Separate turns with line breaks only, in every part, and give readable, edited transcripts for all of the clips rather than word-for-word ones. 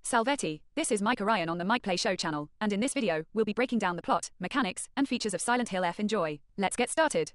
Salvete, this is MikeOrion on the MikePlayShow channel, and in this video, we'll be breaking down the plot, mechanics, and features of Silent Hill F. Enjoy. Let's get started.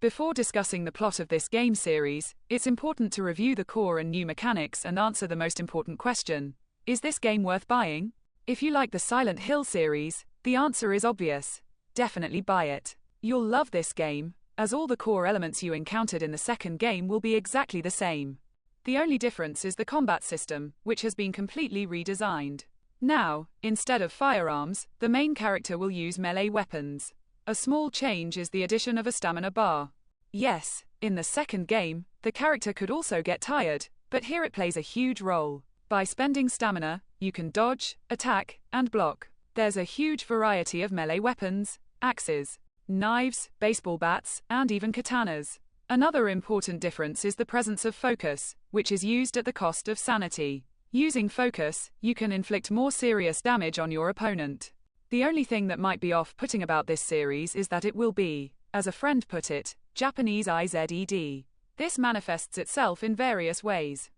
Before discussing the plot of this game series, it's important to review the core and new mechanics and answer the most important question. Is this game worth buying? If you like the Silent Hill series, the answer is obvious. Definitely buy it. You'll love this game, as all the core elements you encountered in the second game will be exactly the same. The only difference is the combat system, which has been completely redesigned. Now, instead of firearms, the main character will use melee weapons. A small change is the addition of a stamina bar. Yes, in the second game, the character could also get tired, but here it plays a huge role. By spending stamina, you can dodge, attack, and block. There's a huge variety of melee weapons, axes, knives, baseball bats, and even katanas. Another important difference is the presence of focus, which is used at the cost of sanity. Using focus, you can inflict more serious damage on your opponent. The only thing that might be off-putting about this series is that it will be, as a friend put it, Japanese IZED. This manifests itself in various ways.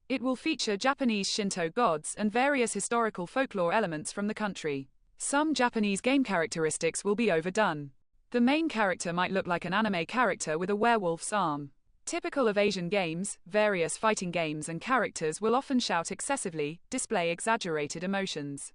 It will feature Japanese Shinto gods and various historical folklore elements from the country. Some Japanese game characteristics will be overdone. The main character might look like an anime character with a werewolf's arm. Typical of Asian games, various fighting games and characters will often shout excessively, display exaggerated emotions,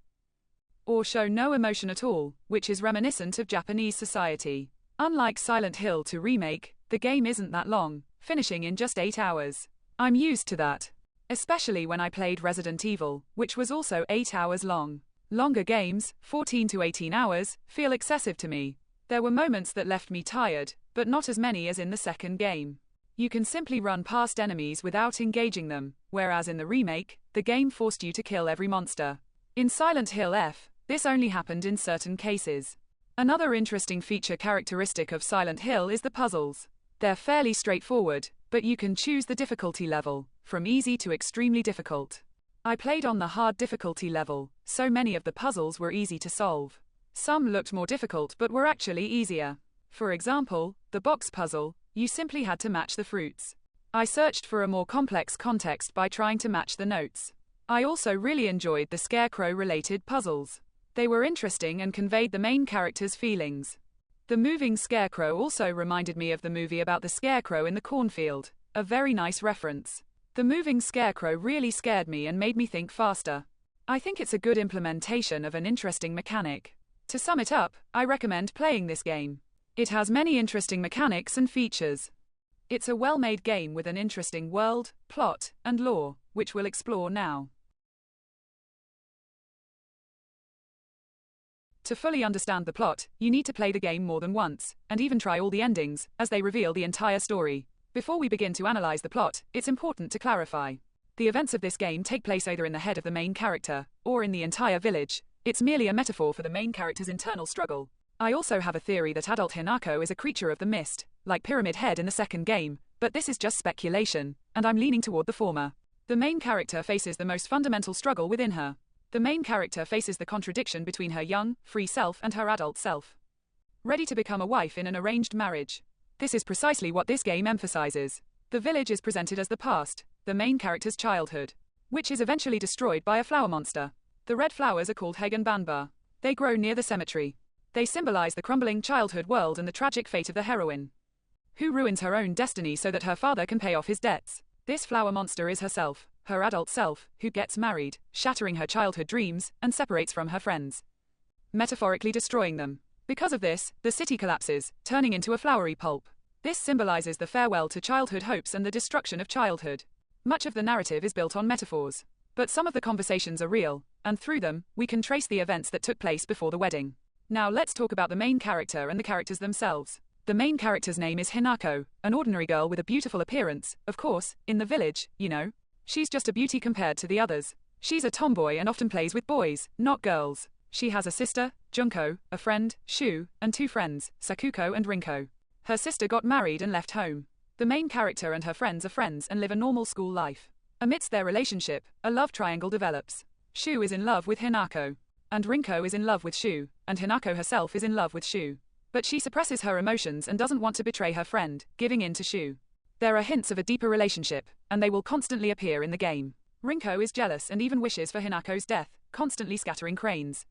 or show no emotion at all, which is reminiscent of Japanese society. Unlike Silent Hill 2 Remake, the game isn't that long, finishing in just 8 hours. I'm used to that, especially when I played Resident Evil, which was also 8 hours long. Longer games, 14 to 18 hours, feel excessive to me. There were moments that left me tired, but not as many as in the second game. You can simply run past enemies without engaging them, whereas in the remake, the game forced you to kill every monster. In Silent Hill F, this only happened in certain cases. Another interesting feature characteristic of Silent Hill is the puzzles. They're fairly straightforward, but you can choose the difficulty level, from easy to extremely difficult. I played on the hard difficulty level, so many of the puzzles were easy to solve. Some looked more difficult but were actually easier. For example, the box puzzle, you simply had to match the fruits. I searched for a more complex context by trying to match the notes. I also really enjoyed the scarecrow-related puzzles. They were interesting and conveyed the main character's feelings. The moving scarecrow also reminded me of the movie about the scarecrow in the cornfield, a very nice reference. The moving scarecrow really scared me and made me think faster. I think it's a good implementation of an interesting mechanic. To sum it up, I recommend playing this game. It has many interesting mechanics and features. It's a well-made game with an interesting world, plot, and lore, which we'll explore now. To fully understand the plot, you need to play the game more than once, and even try all the endings, as they reveal the entire story. Before we begin to analyze the plot, it's important to clarify. The events of this game take place either in the head of the main character, or in the entire village. It's merely a metaphor for the main character's internal struggle. I also have a theory that adult Hinako is a creature of the mist, like Pyramid Head in the second game, but this is just speculation, and I'm leaning toward the former. The main character faces the most fundamental struggle within her. The main character faces the contradiction between her young, free self and her adult self, ready to become a wife in an arranged marriage. This is precisely what this game emphasizes. The village is presented as the past, the main character's childhood, which is eventually destroyed by a flower monster. The red flowers are called Hagenbanba. They grow near the cemetery. They symbolize the crumbling childhood world and the tragic fate of the heroine, who ruins her own destiny so that her father can pay off his debts. This flower monster is herself, her adult self, who gets married, shattering her childhood dreams, and separates from her friends, metaphorically destroying them. Because of this, the city collapses, turning into a flowery pulp. This symbolizes the farewell to childhood hopes and the destruction of childhood. Much of the narrative is built on metaphors, but some of the conversations are real, and through them, we can trace the events that took place before the wedding. Now let's talk about the main character and the characters themselves. The main character's name is Hinako, an ordinary girl with a beautiful appearance, of course, in the village, you know. She's just a beauty compared to the others. She's a tomboy and often plays with boys, not girls. She has a sister, Junko, a friend, Shu, and 2 friends, Sakuko and Rinko. Her sister got married and left home. The main character and her friends are friends and live a normal school life. Amidst their relationship, a love triangle develops. Shu is in love with Hinako, and Rinko is in love with Shu, and Hinako herself is in love with Shu. But she suppresses her emotions and doesn't want to betray her friend, giving in to Shu. There are hints of a deeper relationship, and they will constantly appear in the game. Rinko is jealous and even wishes for Hinako's death, constantly scattering cranes,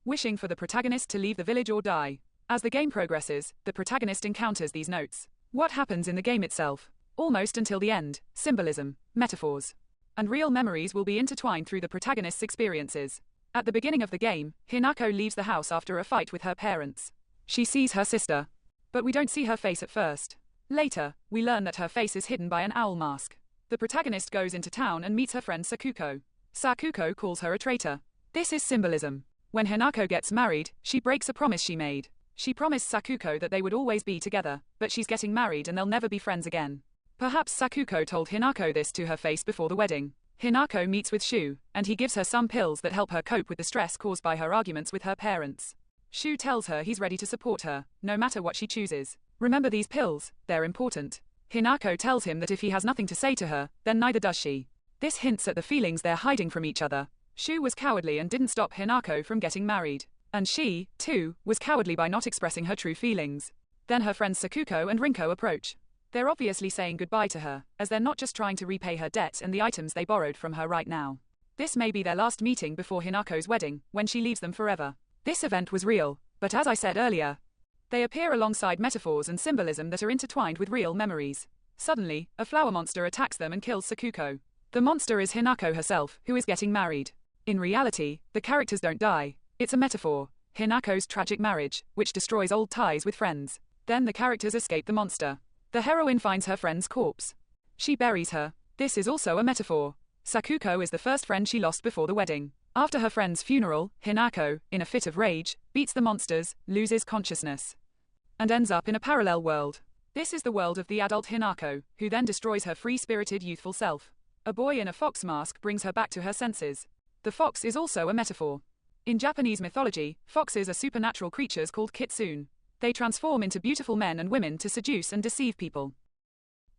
wishing for the protagonist to leave the village or die. As the game progresses, the protagonist encounters these notes. What happens in the game itself? Almost until the end, symbolism, metaphors, and real memories will be intertwined through the protagonist's experiences. At the beginning of the game, Hinako leaves the house after a fight with her parents. She sees her sister, but we don't see her face at first. Later, we learn that her face is hidden by an owl mask. The protagonist goes into town and meets her friend Sakuko. Sakuko calls her a traitor. This is symbolism. When Hinako gets married, she breaks a promise she made. She promised Sakuko that they would always be together, but she's getting married and they'll never be friends again. Perhaps Sakuko told Hinako this to her face before the wedding. Hinako meets with Shu, and he gives her some pills that help her cope with the stress caused by her arguments with her parents. Shu tells her he's ready to support her, no matter what she chooses. Remember these pills, they're important. Hinako tells him that if he has nothing to say to her, then neither does she. This hints at the feelings they're hiding from each other. Shu was cowardly and didn't stop Hinako from getting married. And she, too, was cowardly by not expressing her true feelings. Then her friends Sakuko and Rinko approach. They're obviously saying goodbye to her, as they're not just trying to repay her debt and the items they borrowed from her right now. This may be their last meeting before Hinako's wedding, when she leaves them forever. This event was real, but as I said earlier, they appear alongside metaphors and symbolism that are intertwined with real memories. Suddenly, a flower monster attacks them and kills Sakuko. The monster is Hinako herself, who is getting married. In reality, the characters don't die. It's a metaphor. Hinako's tragic marriage, which destroys old ties with friends. Then the characters escape the monster. The heroine finds her friend's corpse. She buries her. This is also a metaphor. Sakuko is the first friend she lost before the wedding. After her friend's funeral, Hinako, in a fit of rage, beats the monsters, loses consciousness, and ends up in a parallel world. This is the world of the adult Hinako, who then destroys her free-spirited youthful self. A boy in a fox mask brings her back to her senses. The fox is also a metaphor. In Japanese mythology, foxes are supernatural creatures called kitsune. They transform into beautiful men and women to seduce and deceive people.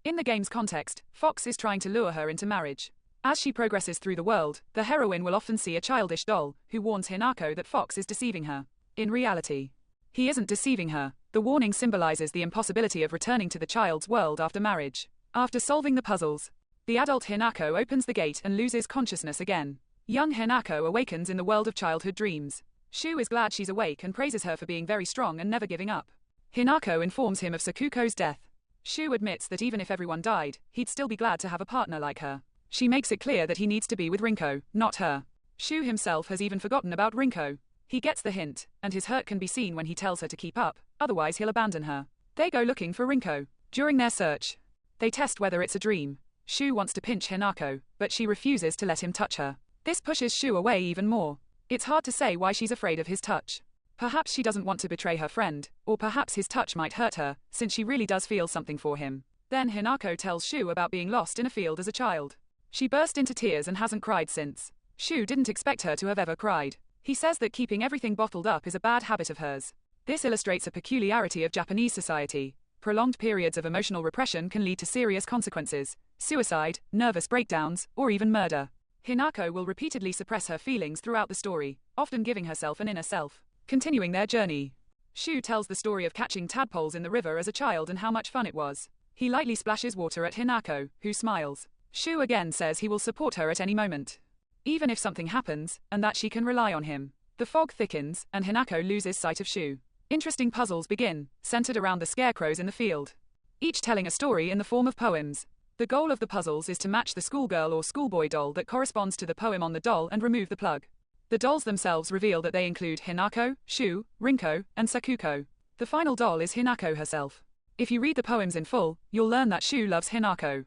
In the game's context, Fox is trying to lure her into marriage. As she progresses through the world, the heroine will often see a childish doll, who warns Hinako that Fox is deceiving her. In reality, he isn't deceiving her. The warning symbolizes the impossibility of returning to the child's world after marriage. After solving the puzzles, the adult Hinako opens the gate and loses consciousness again. Young Hinako awakens in the world of childhood dreams. Shu is glad she's awake and praises her for being very strong and never giving up. Hinako informs him of Sakuko's death. Shu admits that even if everyone died, he'd still be glad to have a partner like her. She makes it clear that he needs to be with Rinko, not her. Shu himself has even forgotten about Rinko. He gets the hint, and his hurt can be seen when he tells her to keep up, otherwise he'll abandon her. They go looking for Rinko. During their search, they test whether it's a dream. Shu wants to pinch Hinako, but she refuses to let him touch her. This pushes Shu away even more. It's hard to say why she's afraid of his touch. Perhaps she doesn't want to betray her friend, or perhaps his touch might hurt her, since she really does feel something for him. Then Hinako tells Shu about being lost in a field as a child. She burst into tears and hasn't cried since. Shu didn't expect her to have ever cried. He says that keeping everything bottled up is a bad habit of hers. This illustrates a peculiarity of Japanese society. Prolonged periods of emotional repression can lead to serious consequences: suicide, nervous breakdowns, or even murder. Hinako will repeatedly suppress her feelings throughout the story, often giving herself an inner self. Continuing their journey, Shu tells the story of catching tadpoles in the river as a child and how much fun it was. He lightly splashes water at Hinako, who smiles. Shu again says he will support her at any moment, even if something happens, and that she can rely on him. The fog thickens, and Hinako loses sight of Shu. Interesting puzzles begin, centered around the scarecrows in the field, each telling a story in the form of poems. The goal of the puzzles is to match the schoolgirl or schoolboy doll that corresponds to the poem on the doll and remove the plug. The dolls themselves reveal that they include Hinako, Shu, Rinko, and Sakuko. The final doll is Hinako herself. If you read the poems in full, you'll learn that Shu loves Hinako.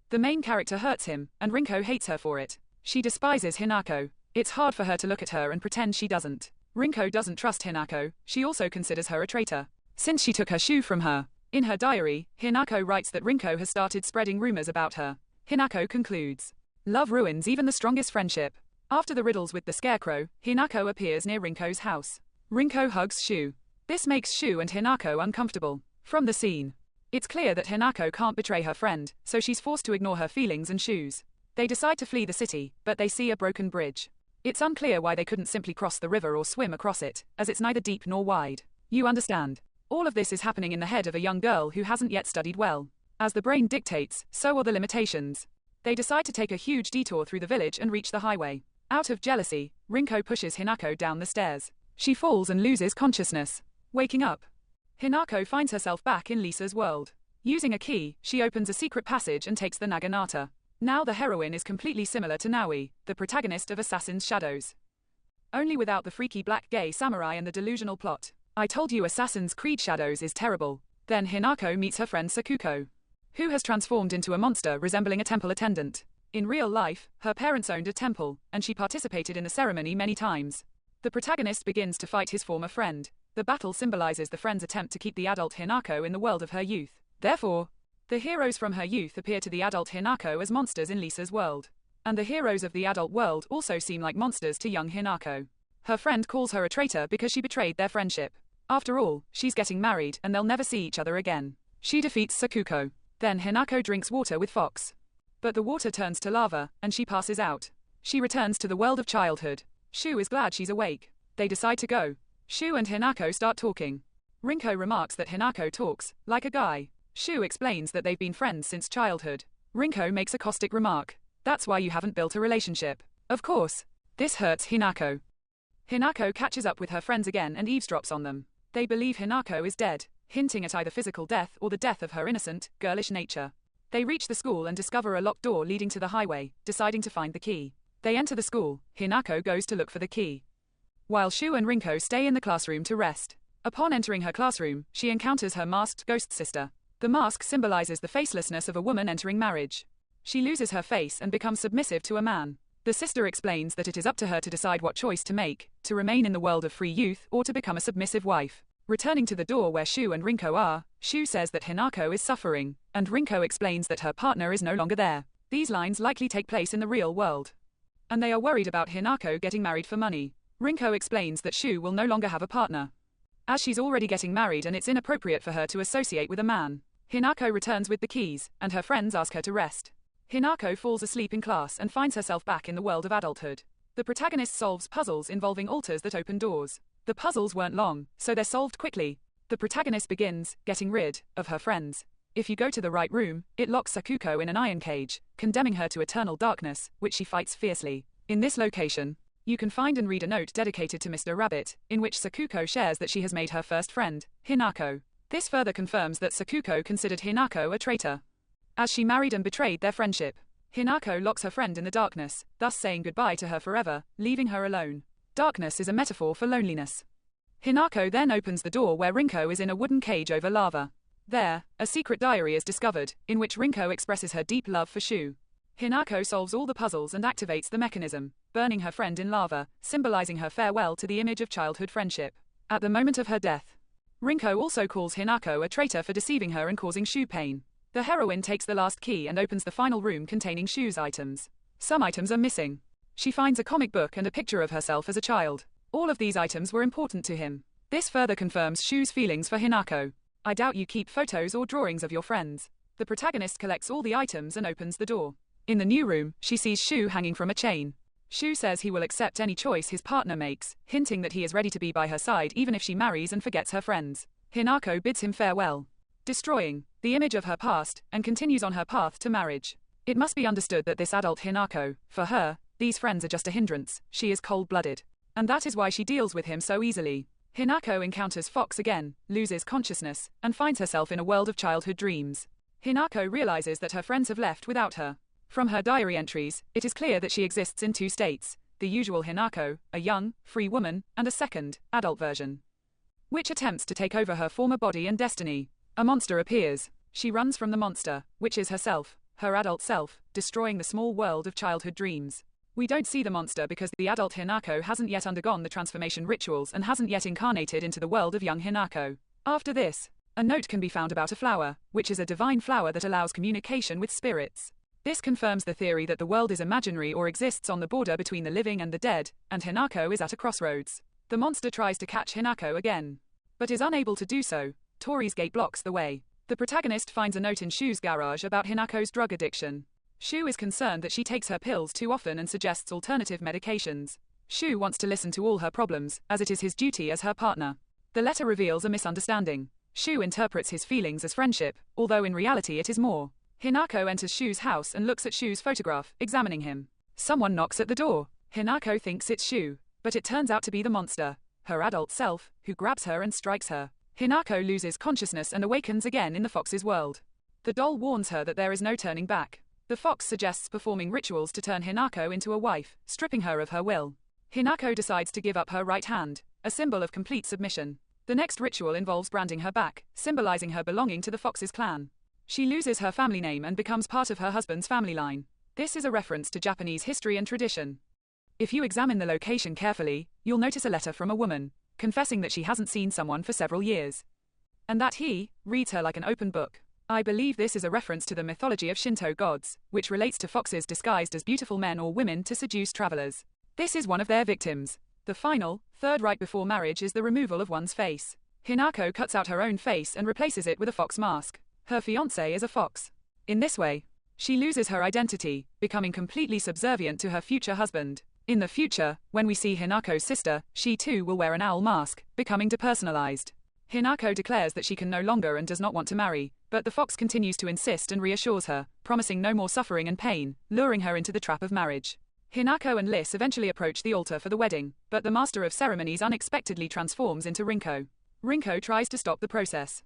The main character hurts him, and Rinko hates her for it. She despises Hinako. It's hard for her to look at her and pretend she doesn't. Rinko doesn't trust Hinako. She also considers her a traitor, since she took her Shu from her. In her diary, Hinako writes that Rinko has started spreading rumors about her. Hinako concludes, "Love ruins even the strongest friendship." After the riddles with the scarecrow, Hinako appears near Rinko's house. Rinko hugs Shu. This makes Shu and Hinako uncomfortable. From the scene, it's clear that Hinako can't betray her friend, so she's forced to ignore her feelings and Shu's. They decide to flee the city, but they see a broken bridge. It's unclear why they couldn't simply cross the river or swim across it, as it's neither deep nor wide. You understand. All of this is happening in the head of a young girl who hasn't yet studied well. As the brain dictates, so are the limitations. They decide to take a huge detour through the village and reach the highway. Out of jealousy, Rinko pushes Hinako down the stairs. She falls and loses consciousness. Waking up, Hinako finds herself back in Lisa's world. Using a key, she opens a secret passage and takes the Naginata. Now the heroine is completely similar to Naoi, the protagonist of Assassin's Shadows. Only without the freaky black gay samurai and the delusional plot. I told you Assassin's Creed Shadows is terrible. Then Hinako meets her friend Sakuko, who has transformed into a monster resembling a temple attendant. In real life, her parents owned a temple, and she participated in the ceremony many times. The protagonist begins to fight his former friend. The battle symbolizes the friend's attempt to keep the adult Hinako in the world of her youth. Therefore, the heroes from her youth appear to the adult Hinako as monsters in Lisa's world. And the heroes of the adult world also seem like monsters to young Hinako. Her friend calls her a traitor because she betrayed their friendship. After all, she's getting married and they'll never see each other again. She defeats Sakuko. Then Hinako drinks water with Fox. But the water turns to lava, and she passes out. She returns to the world of childhood. Shu is glad she's awake. They decide to go. Shu and Hinako start talking. Rinko remarks that Hinako talks like a guy. Shu explains that they've been friends since childhood. Rinko makes a caustic remark. That's why you haven't built a relationship. Of course. This hurts Hinako. Hinako catches up with her friends again and eavesdrops on them. They believe Hinako is dead, hinting at either physical death or the death of her innocent, girlish nature. They reach the school and discover a locked door leading to the highway, deciding to find the key. They enter the school. Hinako goes to look for the key, while Shu and Rinko stay in the classroom to rest. Upon entering her classroom, she encounters her masked ghost sister. The mask symbolizes the facelessness of a woman entering marriage. She loses her face and becomes submissive to a man. The sister explains that it is up to her to decide what choice to make, to remain in the world of free youth or to become a submissive wife. Returning to the door where Shu and Rinko are, Shu says that Hinako is suffering, and Rinko explains that her partner is no longer there. These lines likely take place in the real world, and they are worried about Hinako getting married for money. Rinko explains that Shu will no longer have a partner, as she's already getting married and it's inappropriate for her to associate with a man. Hinako returns with the keys, and her friends ask her to rest. Hinako falls asleep in class and finds herself back in the world of adulthood. The protagonist solves puzzles involving altars that open doors. The puzzles weren't long, so they're solved quickly. The protagonist begins getting rid of her friends. If you go to the right room, it locks Sakuko in an iron cage, condemning her to eternal darkness, which she fights fiercely. In this location, you can find and read a note dedicated to Mr. Rabbit, in which Sakuko shares that she has made her first friend, Hinako. This further confirms that Sakuko considered Hinako a traitor, as she married and betrayed their friendship. Hinako locks her friend in the darkness, thus saying goodbye to her forever, leaving her alone. Darkness is a metaphor for loneliness. Hinako then opens the door where Rinko is in a wooden cage over lava. There, a secret diary is discovered, in which Rinko expresses her deep love for Shu. Hinako solves all the puzzles and activates the mechanism, burning her friend in lava, symbolizing her farewell to the image of childhood friendship. At the moment of her death, Rinko also calls Hinako a traitor for deceiving her and causing Shu pain. The heroine takes the last key and opens the final room containing Shu's items. Some items are missing. She finds a comic book and a picture of herself as a child. All of these items were important to him. This further confirms Shu's feelings for Hinako. I doubt you keep photos or drawings of your friends. The protagonist collects all the items and opens the door. In the new room, she sees Shu hanging from a chain. Shu says he will accept any choice his partner makes, hinting that he is ready to be by her side even if she marries and forgets her friends. Hinako bids him farewell, destroying the image of her past, and continues on her path to marriage. It must be understood that this adult Hinako, for her, these friends are just a hindrance. She is cold-blooded, and that is why she deals with him so easily. Hinako encounters Fox again, loses consciousness, and finds herself in a world of childhood dreams. Hinako realizes that her friends have left without her. From her diary entries, it is clear that she exists in two states: the usual Hinako, a young, free woman, and a second, adult version, which attempts to take over her former body and destiny. A monster appears. She runs from the monster, which is herself, her adult self, destroying the small world of childhood dreams. We don't see the monster because the adult Hinako hasn't yet undergone the transformation rituals and hasn't yet incarnated into the world of young Hinako. After this, a note can be found about a flower, which is a divine flower that allows communication with spirits. This confirms the theory that the world is imaginary or exists on the border between the living and the dead, and Hinako is at a crossroads. The monster tries to catch Hinako again, but is unable to do so. Tori's gate blocks the way. The protagonist finds a note in Shu's garage about Hinako's drug addiction. Shu is concerned that she takes her pills too often and suggests alternative medications. Shu wants to listen to all her problems, as it is his duty as her partner. The letter reveals a misunderstanding. Shu interprets his feelings as friendship, although in reality it is more. Hinako enters Shu's house and looks at Shu's photograph, examining him. Someone knocks at the door. Hinako thinks it's Shu, but it turns out to be the monster, her adult self, who grabs her and strikes her. Hinako loses consciousness and awakens again in the fox's world. The doll warns her that there is no turning back. The fox suggests performing rituals to turn Hinako into a wife, stripping her of her will. Hinako decides to give up her right hand, a symbol of complete submission. The next ritual involves branding her back, symbolizing her belonging to the fox's clan. She loses her family name and becomes part of her husband's family line. This is a reference to Japanese history and tradition. If you examine the location carefully, you'll notice a letter from a woman, confessing that she hasn't seen someone for several years, and that he reads her like an open book. I believe this is a reference to the mythology of Shinto gods, which relates to foxes disguised as beautiful men or women to seduce travelers. This is one of their victims. The final, third rite before marriage is the removal of one's face. Hinako cuts out her own face and replaces it with a fox mask. Her fiancé is a fox. In this way, she loses her identity, becoming completely subservient to her future husband. In the future, when we see Hinako's sister, she too will wear an owl mask, becoming depersonalized. Hinako declares that she can no longer and does not want to marry, but the fox continues to insist and reassures her, promising no more suffering and pain, luring her into the trap of marriage. Hinako and Liz eventually approach the altar for the wedding, but the master of ceremonies unexpectedly transforms into Rinko. Rinko tries to stop the process,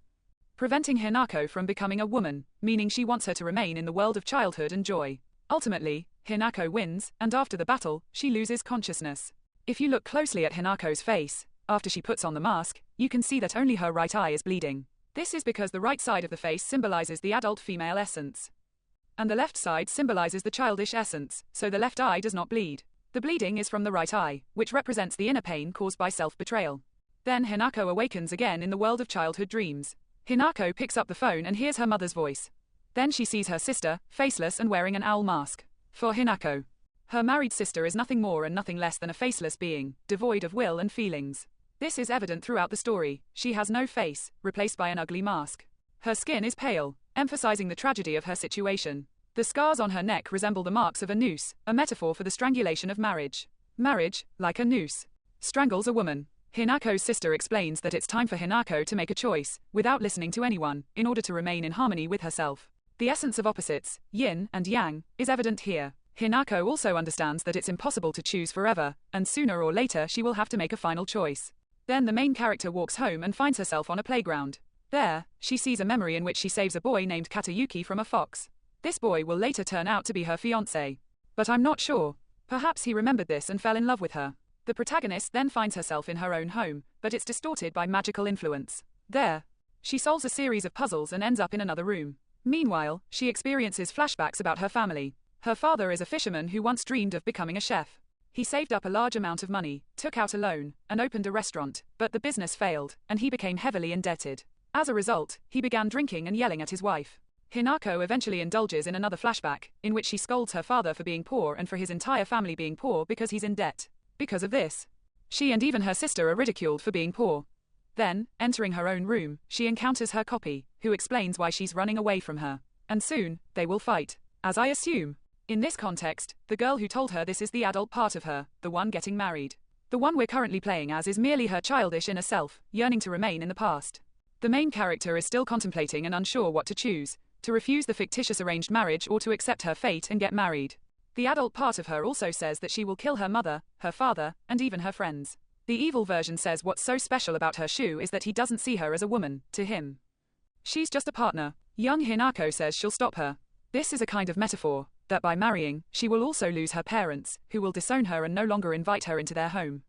preventing Hinako from becoming a woman, meaning she wants her to remain in the world of childhood and joy. Ultimately, Hinako wins, and after the battle, she loses consciousness. If you look closely at Hinako's face, after she puts on the mask, you can see that only her right eye is bleeding. This is because the right side of the face symbolizes the adult female essence, and the left side symbolizes the childish essence, so the left eye does not bleed. The bleeding is from the right eye, which represents the inner pain caused by self-betrayal. Then Hinako awakens again in the world of childhood dreams. Hinako picks up the phone and hears her mother's voice. Then she sees her sister, faceless and wearing an owl mask. For Hinako, her married sister is nothing more and nothing less than a faceless being, devoid of will and feelings. This is evident throughout the story. She has no face, replaced by an ugly mask. Her skin is pale, emphasizing the tragedy of her situation. The scars on her neck resemble the marks of a noose, a metaphor for the strangulation of marriage. Marriage, like a noose, strangles a woman. Hinako's sister explains that it's time for Hinako to make a choice, without listening to anyone, in order to remain in harmony with herself. The essence of opposites, yin and yang, is evident here. Hinako also understands that it's impossible to choose forever, and sooner or later she will have to make a final choice. Then the main character walks home and finds herself on a playground. There, she sees a memory in which she saves a boy named Katayuki from a fox. This boy will later turn out to be her fiancé. But I'm not sure. Perhaps he remembered this and fell in love with her. The protagonist then finds herself in her own home, but it's distorted by magical influence. There, she solves a series of puzzles and ends up in another room. Meanwhile, she experiences flashbacks about her family. Her father is a fisherman who once dreamed of becoming a chef. He saved up a large amount of money, took out a loan, and opened a restaurant, but the business failed, and he became heavily indebted. As a result, he began drinking and yelling at his wife. Hinako eventually indulges in another flashback, in which she scolds her father for being poor and for his entire family being poor because he's in debt. Because of this, she and even her sister are ridiculed for being poor. Then, entering her own room, she encounters her copy, who explains why she's running away from her. And soon, they will fight. As I assume. In this context, the girl who told her this is the adult part of her, the one getting married. The one we're currently playing as is merely her childish inner self, yearning to remain in the past. The main character is still contemplating and unsure what to choose, to refuse the fictitious arranged marriage or to accept her fate and get married. The adult part of her also says that she will kill her mother, her father, and even her friends. The evil version says what's so special about her Shu is that he doesn't see her as a woman, to him. She's just a partner. Young Hinako says she'll stop her. This is a kind of metaphor, that by marrying, she will also lose her parents, who will disown her and no longer invite her into their home.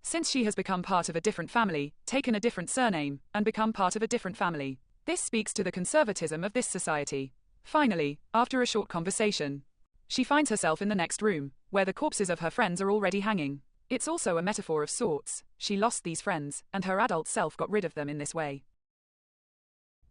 Since she has become part of a different family, taken a different surname, and become part of a different family. This speaks to the conservatism of this society. Finally, after a short conversation, she finds herself in the next room, where the corpses of her friends are already hanging. It's also a metaphor of sorts. She lost these friends, and her adult self got rid of them in this way.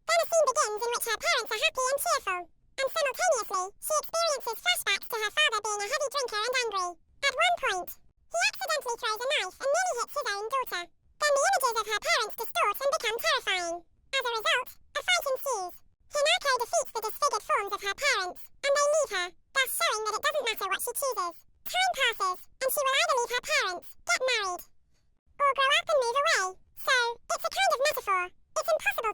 Then a scene begins in which her parents are happy and cheerful, and simultaneously, she experiences flashbacks to her father being a heavy drinker and angry. At one point, he accidentally throws a knife and nearly hits his own daughter. Then the images of her parents distort and become terrifying. As a result, a fight ensues. Hinako defeats the disfigured forms of her parents, and they leave her, thus showing that it doesn't matter what she chooses. Time passes, and she will either leave her parents, get married, or grow up and move away. So, it's a kind of metaphor. It's impossible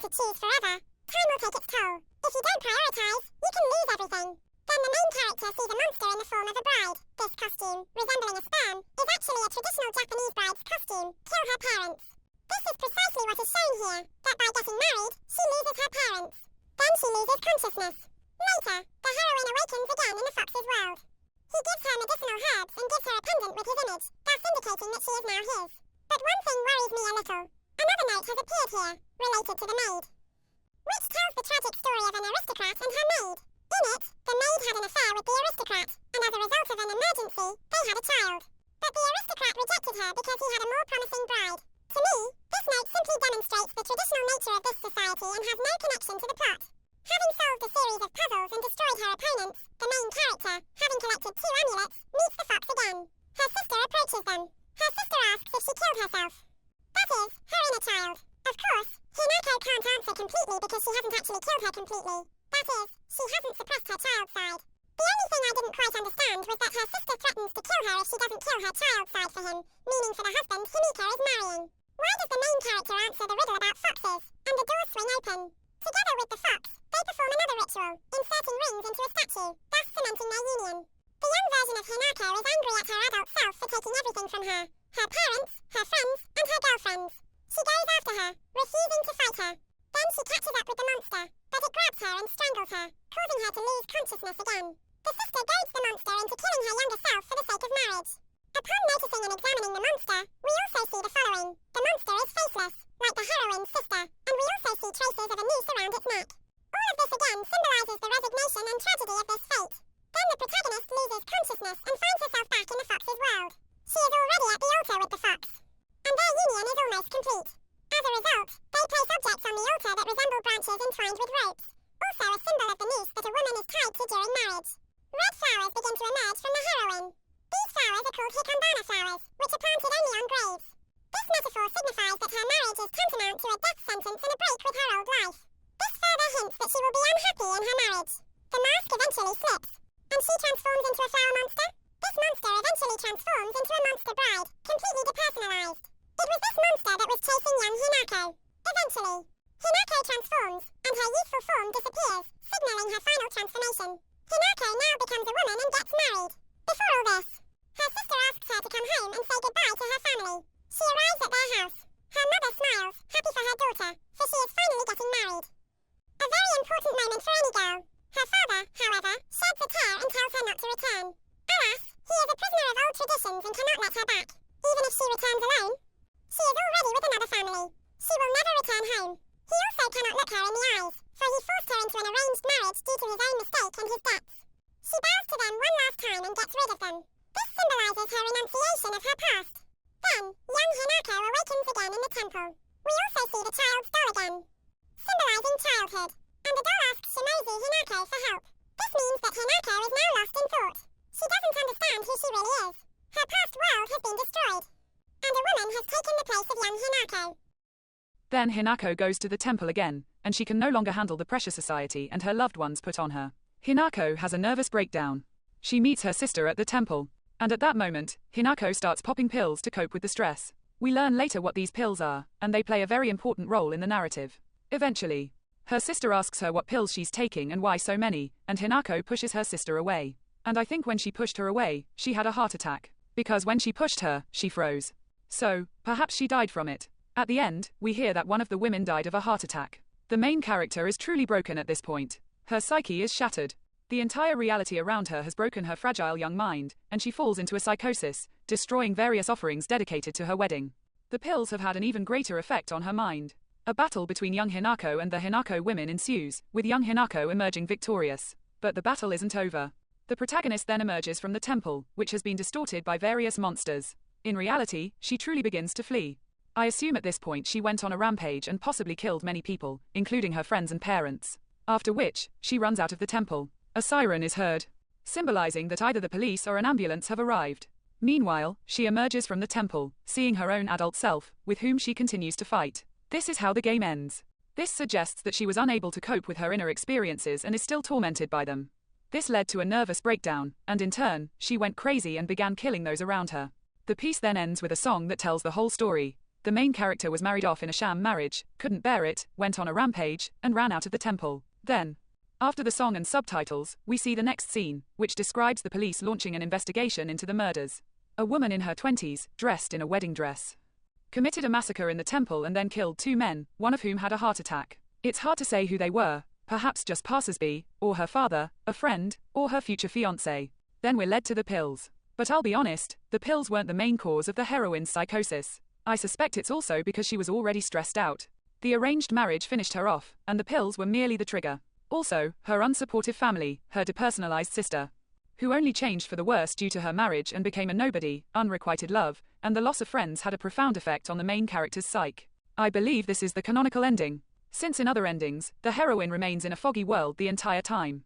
If you don't prioritize, you can lose everything. Then the main character sees a monster in the form of a bride. This costume, resembling a sperm, is actually a traditional Japanese bride's costume. Kill her parents. This is precisely what is shown here, that by getting married, she loses her parents. Then she loses consciousness. Later, the heroine awakens again in the fox's world. He gives her medicinal herbs and gives her a pendant with his image, thus indicating that she is now his. But one thing worries me a little. Another note has appeared here, related to the maid, which tells the tragic story of an aristocrat and her maid. In it, the maid had an affair with the aristocrat, and as a result of an emergency, they had a child. But the aristocrat rejected her because he had a more promising bride. To me, this note simply demonstrates the traditional nature of this society and has no connection to the plot. Having solved a series of puzzles and destroyed her opponents, the main character, having collected 2 amulets, meets the fox again. Her sister approaches them. Her sister asks if she killed herself. That is, her inner child. Of course, Hinako can't answer completely because she hasn't actually killed her completely. That is, she hasn't suppressed her child side. The only thing I didn't quite understand was that her sister threatens to kill her if she doesn't kill her child side for him, meaning for the husband Himiko is marrying. Why does the main character answer the riddle about foxes, and the doors swing open? Together with the fox, they perform another ritual, inserting rings into a statue, thus cementing their union. The young version of Hinako is angry at her adult self for taking everything from her. Her parents, her friends, and her girlfriends. She goes after her, refusing to fight her. Then she catches up with the monster, but it grabs her and strangles her, causing her to lose consciousness again. The sister goads the monster into killing her younger self for the sake of marriage. Upon noticing and examining the monster, we also see the following. The monster is faceless, like the heroine's sister, and we also see traces of a noose around its neck. All of this again symbolizes the resignation and tragedy of this fate. Then the protagonist loses consciousness and finds herself back in the fox's world. She is already at the altar with the fox, and their union is almost complete. As a result, they place objects on the altar that resemble branches entwined with ropes, also a symbol of the noose that a woman is tied to during marriage. Red flowers begin to emerge from the heroine. These flowers are called hikambana flowers, which are planted only on graves. This metaphor signifies that her marriage is tantamount to a death sentence and a break with her old life. This further hints that she will be unhappy in her marriage. The mask eventually slips, and she transforms into a flower monster. This monster eventually transforms into a monster bride, completely depersonalized. It was this monster that was chasing young Hinako. Eventually, Hinako transforms, and her youthful form disappears, signaling her final transformation. Hinako now becomes a woman and gets married. Before all this, her sister asks her to come home and say goodbye to her family. She arrives at their house. Her mother smiles, happy for her daughter, for she is finally getting married. A very important moment for any girl. Her father, however, sheds a tear and tells her not to return. Alas, he is a prisoner of old traditions and cannot let her back, even if she returns alone. She is already with another family. She will never return home. He also cannot look her in the eyes, for he forced her into an arranged marriage due to his own mistake and his debts. She bows to them one last time and gets rid of them. This symbolizes her renunciation of her past. Then, young Hinako awakens again in the temple. We also see the child's doll again, symbolizing childhood, and the doll asks Shimozu Hinako for help. This means that Hinako is now lost in thought. She doesn't understand who she really is. Her past world has been destroyed, and a woman has taken the place of young Hinako.
Then Hinako goes to the temple again, and she can no longer handle the pressure society and her loved ones put on her. Hinako has a nervous breakdown. She meets her sister at the temple, and at that moment, Hinako starts popping pills to cope with the stress. We learn later what these pills are, and they play a very important role in the narrative. Eventually, her sister asks her what pills she's taking and why so many, and Hinako pushes her sister away. And I think when she pushed her away, she had a heart attack, because when she pushed her, she froze. So, perhaps she died from it. At the end, we hear that one of the women died of a heart attack. The main character is truly broken at this point. Her psyche is shattered. The entire reality around her has broken her fragile young mind, and she falls into a psychosis, destroying various offerings dedicated to her wedding. The pills have had an even greater effect on her mind. A battle between young Hinako and the Hinako women ensues, with young Hinako emerging victorious. But the battle isn't over. The protagonist then emerges from the temple, which has been distorted by various monsters. In reality, she truly begins to flee. I assume at this point she went on a rampage and possibly killed many people, including her friends and parents. After which, she runs out of the temple. A siren is heard, symbolizing that either the police or an ambulance have arrived. Meanwhile, she emerges from the temple, seeing her own adult self, with whom she continues to fight. This is how the game ends. This suggests that she was unable to cope with her inner experiences and is still tormented by them. This led to a nervous breakdown, and in turn, she went crazy and began killing those around her. The piece then ends with a song that tells the whole story. The main character was married off in a sham marriage, couldn't bear it, went on a rampage, and ran out of the temple. Then, After the song and subtitles, we see the next scene, which describes the police launching an investigation into the murders. A woman in her 20s, dressed in a wedding dress, committed a massacre in the temple and then killed 2 men, one of whom had a heart attack. It's hard to say who they were, perhaps just passers-by, or her father, a friend, or her future fiancé. Then we're led to the pills. But I'll be honest, the pills weren't the main cause of the heroine's psychosis. I suspect it's also because she was already stressed out. The arranged marriage finished her off, and the pills were merely the trigger. Also, her unsupportive family, her depersonalized sister, who only changed for the worse due to her marriage and became a nobody, unrequited love, and the loss of friends had a profound effect on the main character's psyche. I believe this is the canonical ending, since in other endings, the heroine remains in a foggy world the entire time.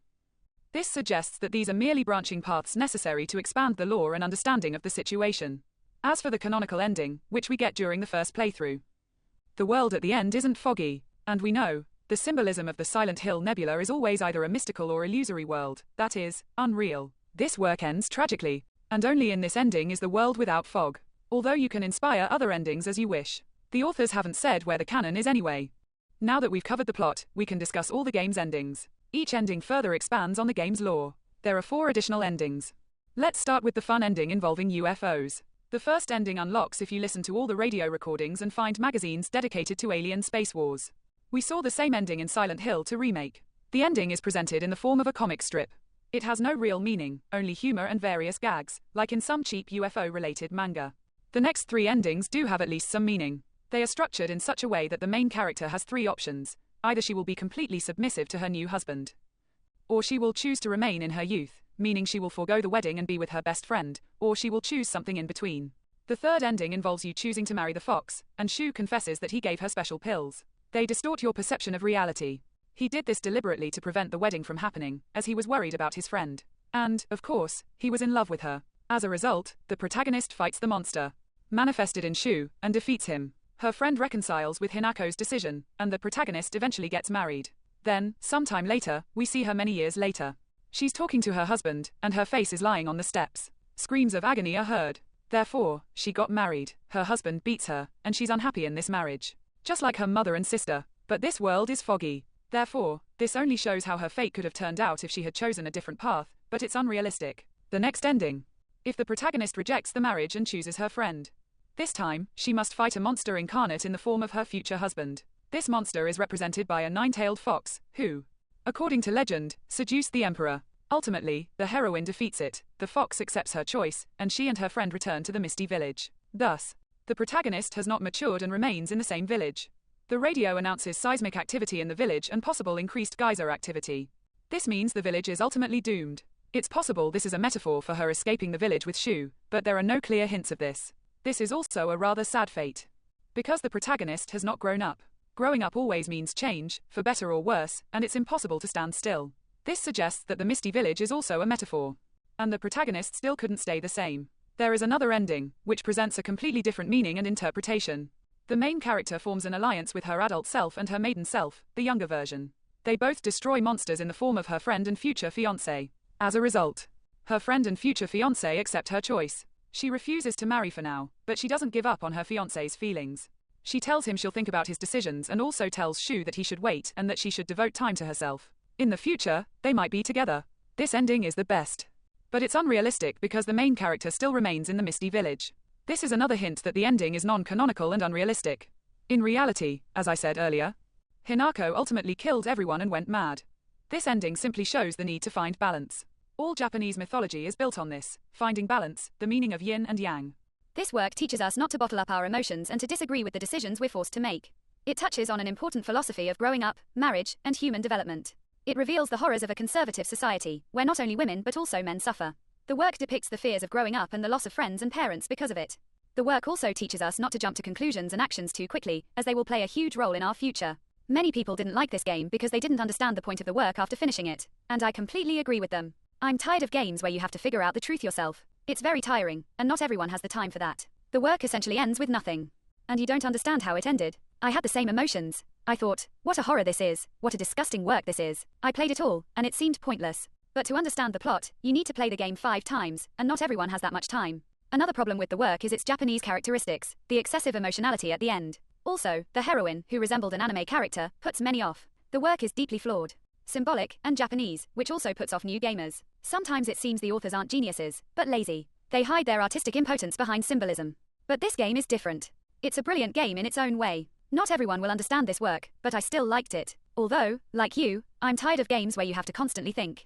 This suggests that these are merely branching paths necessary to expand the lore and understanding of the situation. As for the canonical ending, which we get during the first playthrough, the world at the end isn't foggy, and we know, the symbolism of the Silent Hill Nebula is always either a mystical or illusory world, that is, unreal. This work ends tragically, and only in this ending is the world without fog. Although you can inspire other endings as you wish. The authors haven't said where the canon is anyway. Now that we've covered the plot, we can discuss all the game's endings. Each ending further expands on the game's lore. There are 4 additional endings. Let's start with the fun ending involving UFOs. The first ending unlocks if you listen to all the radio recordings and find magazines dedicated to alien space wars. We saw the same ending in Silent Hill 2 Remake. The ending is presented in the form of a comic strip. It has no real meaning, only humor and various gags, like in some cheap UFO-related manga. The next 3 endings do have at least some meaning. They are structured in such a way that the main character has 3 options. Either she will be completely submissive to her new husband, or she will choose to remain in her youth, meaning she will forego the wedding and be with her best friend, or she will choose something in between. The third ending involves you choosing to marry the fox, and Shu confesses that he gave her special pills. They distort your perception of reality. He did this deliberately to prevent the wedding from happening, as he was worried about his friend. And, of course, he was in love with her. As a result, the protagonist fights the monster, manifested in Shu, and defeats him. Her friend reconciles with Hinako's decision, and the protagonist eventually gets married. Then, sometime later, we see her many years later. She's talking to her husband, and her face is lying on the steps. Screams of agony are heard. Therefore, she got married, her husband beats her, and she's unhappy in this marriage. Just like her mother and sister. But this world is foggy. Therefore, this only shows how her fate could have turned out if she had chosen a different path, but it's unrealistic. The next ending. If the protagonist rejects the marriage and chooses her friend. This time, she must fight a monster incarnate in the form of her future husband. This monster is represented by a 9-tailed fox, who, according to legend, seduced the emperor. Ultimately, the heroine defeats it, the fox accepts her choice, and she and her friend return to the Misty Village. Thus, the protagonist has not matured and remains in the same village. The radio announces seismic activity in the village and possible increased geyser activity. This means the village is ultimately doomed. It's possible this is a metaphor for her escaping the village with Shu, but there are no clear hints of this. This is also a rather sad fate. Because the protagonist has not grown up. Growing up always means change, for better or worse, and it's impossible to stand still. This suggests that the Misty Village is also a metaphor. And the protagonist still couldn't stay the same. There is another ending, which presents a completely different meaning and interpretation. The main character forms an alliance with her adult self and her maiden self, the younger version. They both destroy monsters in the form of her friend and future fiancé. As a result, her friend and future fiancé accept her choice. She refuses to marry for now, but she doesn't give up on her fiancé's feelings. She tells him she'll think about his decisions and also tells Shu that he should wait and that she should devote time to herself. In the future, they might be together. This ending is the best. But it's unrealistic because the main character still remains in the Misty Village. This is another hint that the ending is non-canonical and unrealistic. In reality, as I said earlier, Hinako ultimately killed everyone and went mad. This ending simply shows the need to find balance. All Japanese mythology is built on this, finding balance, the meaning of yin and yang.
This work teaches us not to bottle up our emotions and to disagree with the decisions we're forced to make. It touches on an important philosophy of growing up, marriage, and human development. It reveals the horrors of a conservative society, where not only women but also men suffer. The work depicts the fears of growing up and the loss of friends and parents because of it. The work also teaches us not to jump to conclusions and actions too quickly, as they will play a huge role in our future. Many people didn't like this game because they didn't understand the point of the work after finishing it, and I completely agree with them. I'm tired of games where you have to figure out the truth yourself. It's very tiring, and not everyone has the time for that. The work essentially ends with nothing. And you don't understand how it ended. I had the same emotions. I thought, what a horror this is, what a disgusting work this is. I played it all, and it seemed pointless. But to understand the plot, you need to play the game 5 times, and not everyone has that much time. Another problem with the work is its Japanese characteristics, the excessive emotionality at the end. Also, the heroine, who resembled an anime character, puts many off. The work is deeply flawed. symbolic, and Japanese, which also puts off new gamers. Sometimes it seems the authors aren't geniuses, but lazy. They hide their artistic impotence behind symbolism. But this game is different. It's a brilliant game in its own way. Not everyone will understand this work, but I still liked it. Although, like you, I'm tired of games where you have to constantly think.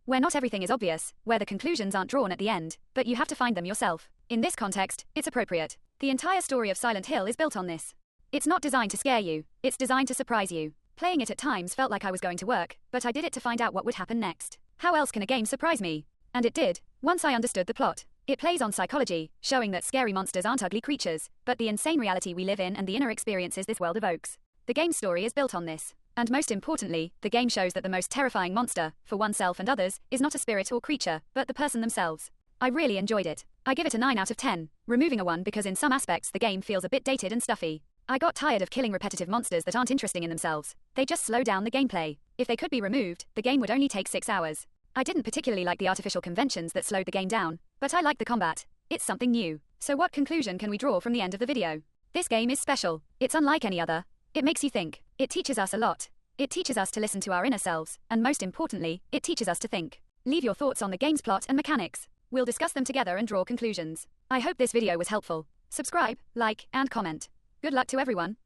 Where not everything is obvious, where the conclusions aren't drawn at the end, but you have to find them yourself. In this context, it's appropriate. The entire story of Silent Hill is built on this. It's not designed to scare you, it's designed to surprise you. Playing it at times felt like I was going to work, but I did it to find out what would happen next. How else can a game surprise me? And it did, once I understood the plot. It plays on psychology, showing that scary monsters aren't ugly creatures, but the insane reality we live in and the inner experiences this world evokes. The game's story is built on this. And most importantly, the game shows that the most terrifying monster, for oneself and others, is not a spirit or creature, but the person themselves. I really enjoyed it. I give it a 9 out of 10, removing a 1 because in some aspects the game feels a bit dated and stuffy. I got tired of killing repetitive monsters that aren't interesting in themselves. They just slow down the gameplay. If they could be removed, the game would only take 6 hours. I didn't particularly like the artificial conventions that slowed the game down, but I liked the combat. It's something new. So what conclusion can we draw from the end of the video? This game is special. It's unlike any other. It makes you think. It teaches us a lot. It teaches us to listen to our inner selves, and most importantly, it teaches us to think. Leave your thoughts on the game's plot and mechanics. We'll discuss them together and draw conclusions. I hope this video was helpful. Subscribe, like, and comment. Good luck to everyone.